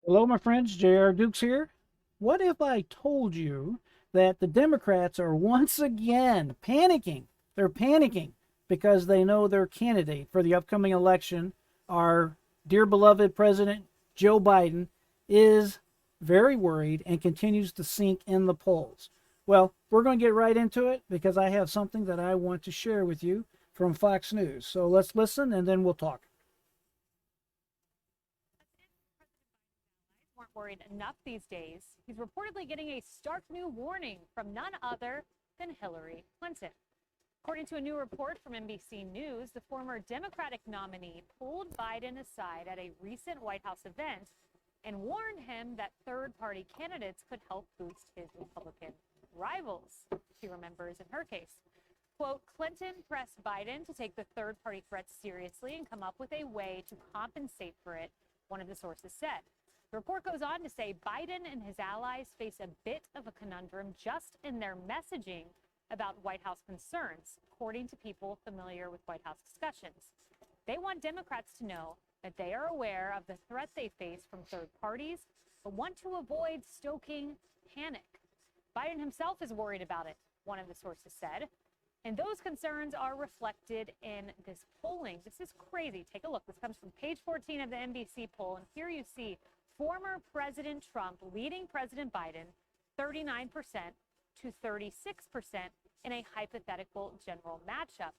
Hello, my friends. JR Dukes here. What if I told you that the Democrats are once again panicking? They're panicking because they know their candidate for the upcoming election, our dear beloved President Joe Biden, is very worried and continues to sink in the polls. Well, we're going to get right into it because I have something that I want to share with you from Fox News. So let's listen and then we'll talk. Weren't worried enough these days, he's reportedly getting a stark new warning from none other than Hillary Clinton. According to a new report from NBC News, the former Democratic nominee pulled Biden aside at a recent White House event and warned him that third-party candidates could help boost his Republican rivals, she remembers in her case. Quote, Clinton pressed Biden to take the third-party threat seriously and come up with a way to compensate for it, one of the sources said. The report goes on to say Biden and his allies face a bit of a conundrum just in their messaging about White House concerns, according to people familiar with White House discussions. They want Democrats to know that they are aware of the threat they face from third parties, but want to avoid stoking panic. Biden himself is worried about it, one of the sources said. And those concerns are reflected in this polling. This is crazy. Take a look. This comes from page 14 of the NBC poll. And here you see former President Trump leading President Biden 39% to 36% in a hypothetical general matchup.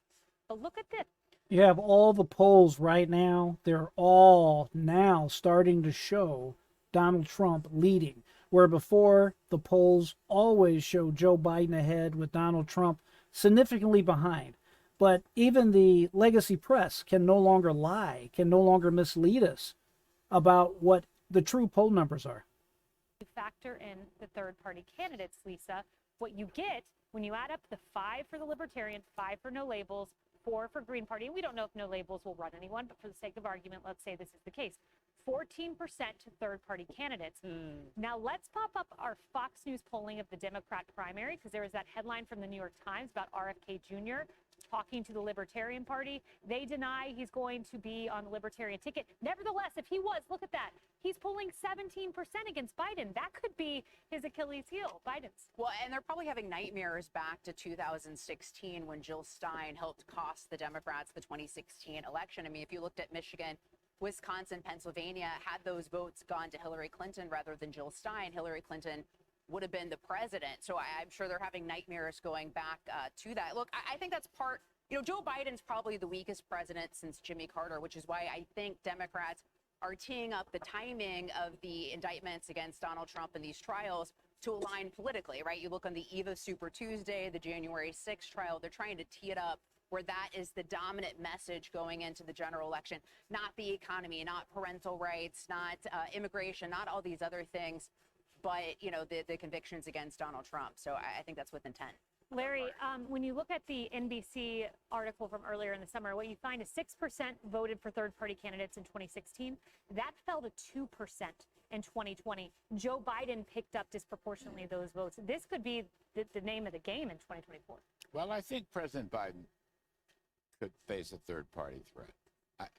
But look at this. You have all the polls right now. They're all now starting to show Donald Trump leading, where before the polls always showed Joe Biden ahead with Donald Trump significantly behind. But even the legacy press can no longer lie, can no longer mislead us about what the true poll numbers are. To factor in the third party candidates, Lisa, what you get when you add up the 5 for the Libertarian, 5 for No Labels, 4 for Green Party, and we don't know if No Labels will run anyone, but for the sake of argument, let's say this is the case. 14% to third party candidates. Now let's pop up our Fox News polling of the Democrat primary, because there was that headline from the New York Times about RFK Jr. talking to the Libertarian Party. They deny he's going to be on the Libertarian ticket. Nevertheless, if he was, look at that. He's polling 17% against Biden. That could be his Achilles heel, Biden's. Well, and they're probably having nightmares back to 2016 when Jill Stein helped cost the Democrats the 2016 election. I mean, if you looked at Michigan, Wisconsin, Pennsylvania, had those votes gone to Hillary Clinton rather than Jill Stein, Hillary Clinton would have been the president. So I'm sure they're having nightmares going back to that. Look, I think that's part, Joe Biden's probably the weakest president since Jimmy Carter, which is why I think Democrats are teeing up the timing of the indictments against Donald Trump in these trials to align politically, right? You look on the eve of Super Tuesday, the January 6th trial, they're trying to tee it up where that is the dominant message going into the general election, not the economy, not parental rights, not immigration, not all these other things, but, the convictions against Donald Trump. So I think that's with intent. Larry, when you look at the NBC article from earlier in the summer, what you find is 6% voted for third-party candidates in 2016. That fell to 2% in 2020. Joe Biden picked up disproportionately those votes. This could be the name of the game in 2024. Well, I think President Biden could face a third-party threat.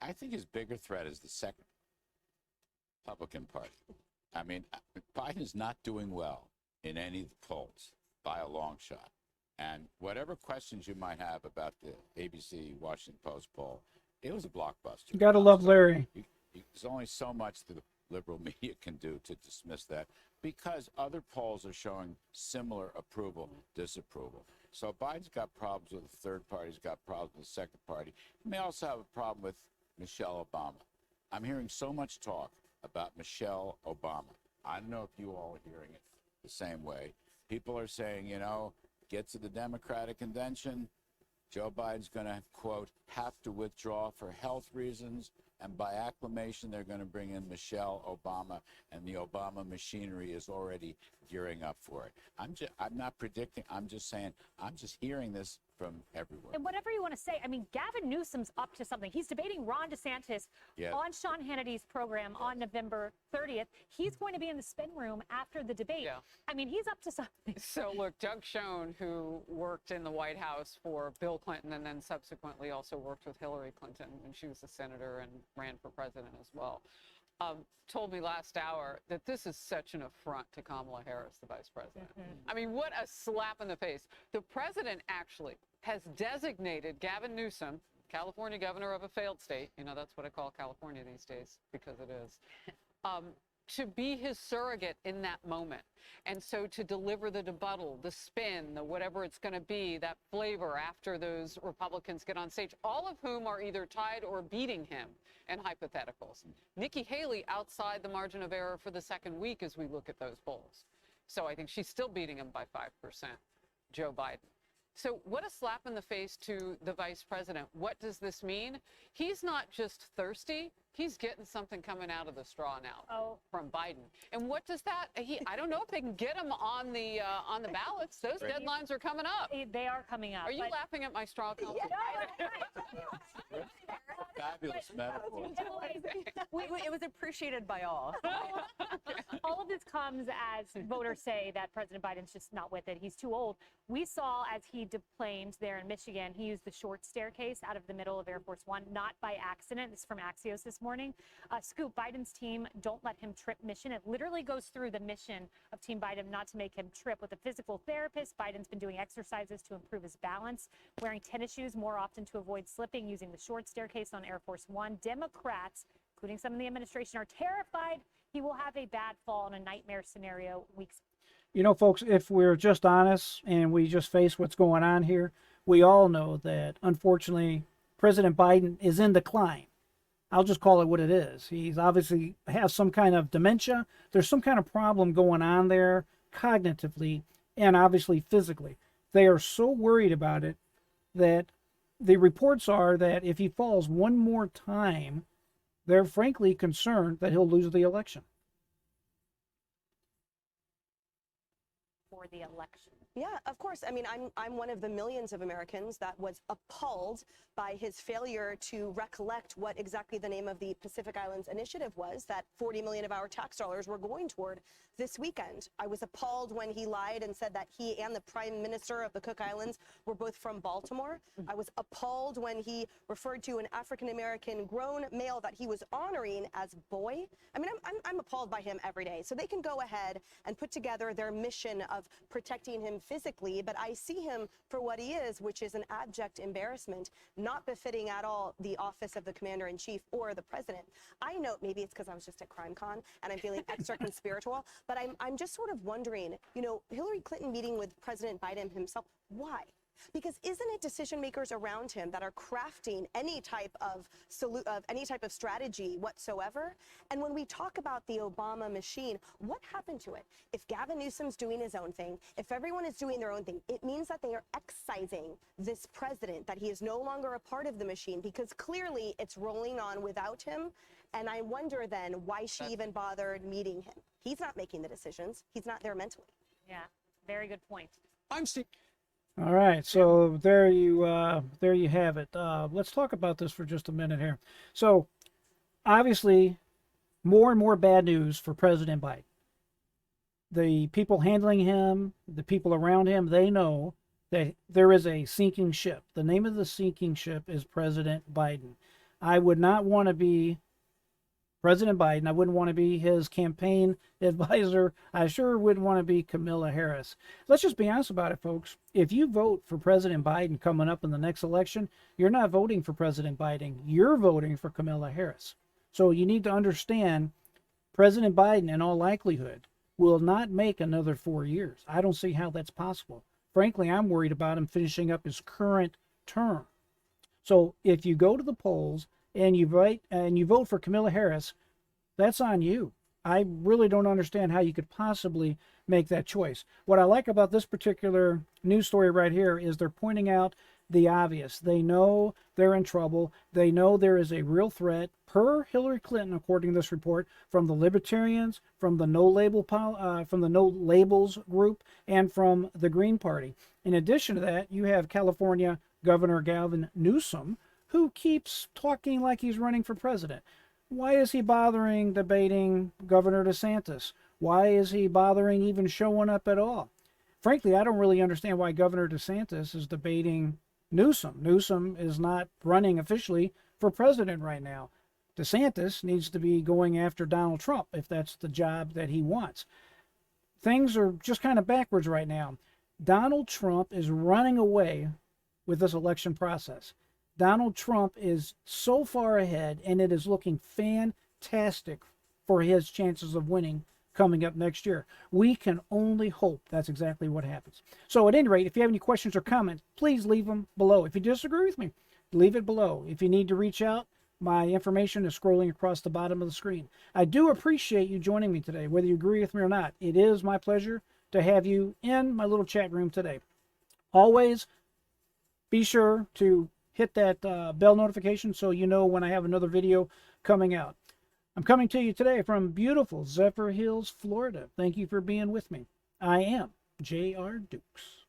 I think his bigger threat is the second Republican Party. I mean, Biden's not doing well in any of the polls by a long shot. And whatever questions you might have about the ABC Washington Post poll, it was a blockbuster. You gotta love Larry. There's only so much the liberal media can do to dismiss that because other polls are showing similar approval, disapproval. So Biden's got problems with the third party. He's got problems with the second party. He may also have a problem with Michelle Obama. I'm hearing so much talk about Michelle Obama. I don't know if you all are hearing it the same way. People are saying, get to the Democratic convention, Joe Biden's going to, quote, have to withdraw for health reasons, and by acclamation, they're going to bring in Michelle Obama, and the Obama machinery is already gearing up for it. I'm not predicting. I'm just saying, I'm just hearing this from everywhere. And whatever you want to say, I mean, Gavin Newsom's up to something. He's debating Ron DeSantis on Sean Hannity's program on November 30th. He's going to be in the spin room after the debate. Yeah. I mean, he's up to something. So look, Doug Schoen, who worked in the White House for Bill Clinton and then subsequently also worked with Hillary Clinton when she was a senator and ran for president as well. told me last hour that this is such an affront to Kamala Harris, the vice president. I mean, what a slap in the face. The president actually has designated Gavin Newsom, California governor of a failed state, you know, that's what I call California these days because it is, to be his surrogate in that moment. And so to deliver the rebuttal, the spin, the whatever it's going to be, that flavor after those Republicans get on stage, all of whom are either tied or beating him in hypotheticals. Nikki Haley outside the margin of error for the second week as we look at those polls. So I think she's still beating him by 5%, Joe Biden. So what a slap in the face to the vice president. What does this mean? He's not just thirsty. He's getting something coming out of the straw now from Biden. And what does that, I don't know if they can get him on the ballots. Those deadlines are coming up. They are coming up. Are you laughing at my straw council? Fabulous metaphor. It was appreciated by all. All of this comes as voters say that President Biden's just not with it. He's too old. We saw as he deplaned there in Michigan, he used the short staircase out of the middle of Air Force One, not by accident. This is from Axios this morning. Scoop, Biden's team, don't let him trip mission. It literally goes through the mission of Team Biden not to make him trip. With a physical therapist, Biden's been doing exercises to improve his balance, wearing tennis shoes more often to avoid slipping, using the short staircase on Air Force One. Democrats, including some in the administration, are terrified he will have a bad fall in a nightmare scenario weeks. You know, folks, if we're just honest and we just face what's going on here, we all know that, unfortunately, President Biden is in decline. I'll just call it what it is. He's obviously has some kind of dementia. There's some kind of problem going on there cognitively and obviously physically. They are so worried about it that the reports are that if he falls one more time, they're frankly concerned that he'll lose the election. For the election. Yeah, of course. I mean, I'm one of the millions of Americans that was appalled by his failure to recollect what exactly the name of the Pacific Islands Initiative was that 40 million of our tax dollars were going toward this weekend. I was appalled when he lied and said that he and the Prime Minister of the Cook Islands were both from Baltimore. I was appalled when he referred to an African-American grown male that he was honoring as boy. I mean, I'm appalled by him every day. So they can go ahead and put together their mission of protecting him physically, but I see him for what he is, which is an abject embarrassment, not befitting at all the office of the commander-in-chief or the president. I know maybe it's because I was just at CrimeCon and I'm feeling extra conspiratorial, but I'm just sort of wondering, you know, Hillary Clinton meeting with President Biden himself, why? Because isn't it decision makers around him that are crafting any type of strategy whatsoever? And when we talk about the Obama machine, what happened to it? If Gavin Newsom's doing his own thing, if everyone is doing their own thing, it means that they are excising this president, that he is no longer a part of the machine, because clearly it's rolling on without him. And I wonder then why she even bothered meeting him. He's not making the decisions. He's not there mentally. Yeah, very good point. All right, so there you have it. Let's talk about this for just a minute here. So, obviously, more and more bad news for President Biden. The people handling him, the people around him, they know that there is a sinking ship. The name of the sinking ship is President Biden. I would not want to be President Biden. I wouldn't want to be his campaign advisor. I sure wouldn't want to be Kamala Harris. Let's just be honest about it, folks. If you vote for President Biden coming up in the next election, you're not voting for President Biden. You're voting for Kamala Harris. So you need to understand President Biden, in all likelihood, will not make another 4 years. I don't see how that's possible. Frankly, I'm worried about him finishing up his current term. So if you go to the polls and you vote for Kamala Harris, that's on you. I really don't understand how you could possibly make that choice. What I like about this particular news story right here is they're pointing out the obvious. They know they're in trouble. They know there is a real threat, per Hillary Clinton, according to this report, from the Libertarians, from the No Labels group, and from the Green Party. In addition to that, you have California Governor Gavin Newsom, who keeps talking like he's running for president. Why is he bothering debating Governor DeSantis? Why is he bothering even showing up at all? Frankly, I don't really understand why Governor DeSantis is debating Newsom. Newsom is not running officially for president right now. DeSantis needs to be going after Donald Trump if that's the job that he wants. Things are just kind of backwards right now. Donald Trump is running away with this election process. Donald Trump is so far ahead, and it is looking fantastic for his chances of winning coming up next year. We can only hope that's exactly what happens. So at any rate, if you have any questions or comments, please leave them below. If you disagree with me, leave it below. If you need to reach out, my information is scrolling across the bottom of the screen. I do appreciate you joining me today, whether you agree with me or not. It is my pleasure to have you in my little chat room today. Always be sure to hit that bell notification so you know when I have another video coming out. I'm coming to you today from beautiful Zephyr Hills, Florida. Thank you for being with me. I am J.R. Dukes.